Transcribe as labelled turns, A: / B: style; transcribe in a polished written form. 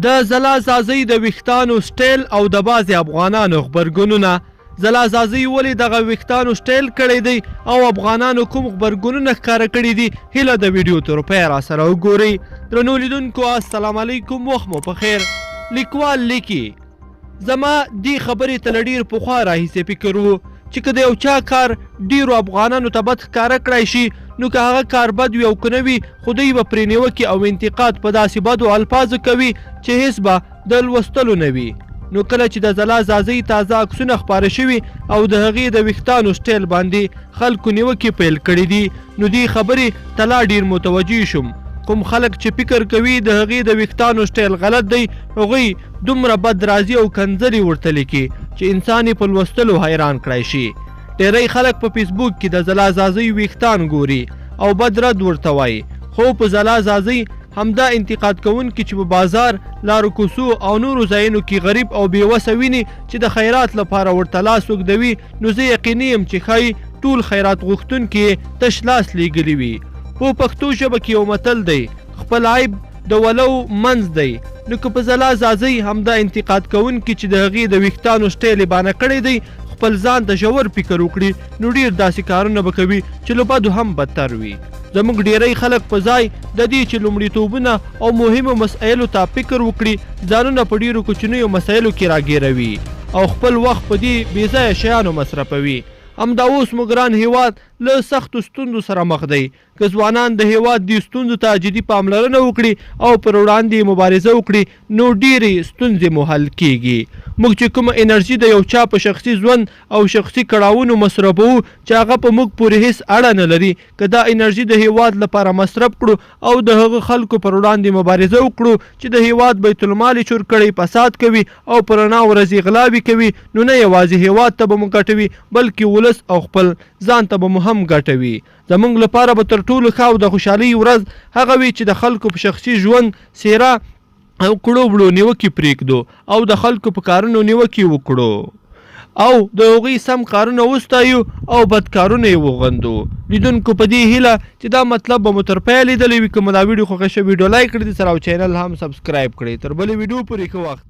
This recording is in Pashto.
A: د ځلازازۍ د ویښتانو سټایل او د بعضې افغانانو غبرګونونه. ځلازازۍ ولې دغه ویښتانو سټایل کړی دی او افغانانو کوم غبرګونونه ښکاره کړي دي، هیله د ویډیو تر پایه راسره وګورئ. درنو لیدونکو السلام علیکم، وخت مو په خیر. لیکوال لیکي زما دې خبرې ته له ډېر پخوا راهیسې فکر و چې که د یو چا کار ډېرو افغانانو ته بد ښکاره کړی شي، نو که هغه کار بد وي او که نه وي، خو دوی به پرې نیوکې او انتقاد په داسې بدو الفاظو کوي چې هېڅ به د لوستلو نه وي. نو کله چې د ځلازازۍ تازه عکسونه خپاره شوي او د هغې د ویښتانو سټایل باندې خلکو نیوکې پیل کړي دي، نو دې خبرې ته لا ډېر متوجه شوم. کوم خلک چې فکر کوي د هغې د ویښتانو سټایل غلط دی، هغوی دومره بدرازي او کنځلې ورته لیکي چې انسان یې په لوستلو حیران کړی شي. ډېری خلک په فیسبوک کې د ځلازازۍ ویښتان ګوري او بد رد ورته وایي، خو په ځلازازۍ همدا انتقاد کوونکي چې په بازار، لارو کوڅو او نورو ځایونو کې غریب او بېوسه ویني چې د خیرات لپاره ورته لاس اوږدوي، نو زه یقیني یم چې ښایي ټول خیرات غوښتونکي یې تش لاس لیږلي وي. په پښتو ژبه کې یو متل دی، خپل عیب د ولو منځ دی. نو که په ځلازازۍ همدا انتقاد کوونکي چې د هغې د ویښتانو سټایل یې بانه کړی دی خپل ځان ته ژور فکر وکړي، نو ډېر داسې کارونه به کوي چې له بدو هم بدتر وي. زموږ ډېری خلک په ځای د دې چې لومړیتوبونه او مهمو مسایلو ته فکر وکړي، ځانونه په ډېرو کوچنیو مسایلو کې راګیروي او خپل وخت په دې بېځایه شیانو مصرفوي. همدا اوس مو ګران هیواد له سختو ستونزو سره مخ دی. که ځوانان د هیواد دې ستونزو ته جدي پاملرنه وکړي او پر وړاندې مبارزه وکړي، نو ډېرې ستونزې مو حل کیږي. موږ چې کومه انرژي د یو چا په شخصي ژوند او شخصي کړاوونو مصرفوو چې هغه په موږ پورې هېڅ اړه نه لري، که دا انرژي د هیواد لپاره مصرف کړو او د هغه خلکو پر وړاندې مبارزه وکړو چې د هیواد بیت المال یې چور کړی، فساد کوي او په رڼا ورځې غلاوې کوي، نو نه یوازې هیواد ته به مو ګټوي بلکې ولس او خپل ځان ته به مو هم ګټوي. زموږ لپاره به تر ټولو ښه او د خوشحالۍ ورځ هغه وي چې د خلکو په شخصي ژوند، څېره او کړو وړو نیوکې پرېږدو او د خلکو په کارونو نیوکې وکړو او د هغوی سم کارونه وستایو او بد کارونه یې وغندو. لیدونکو په دې هیله چې دا مطلب به مو تر پایه لیدلی وي. که مو دا ویډیو خوښه شوې ویډیو لایک کړئ، سره او چینل هم سبسکرایب کړئ. تر بلې ویډیو پورې ښه وخت.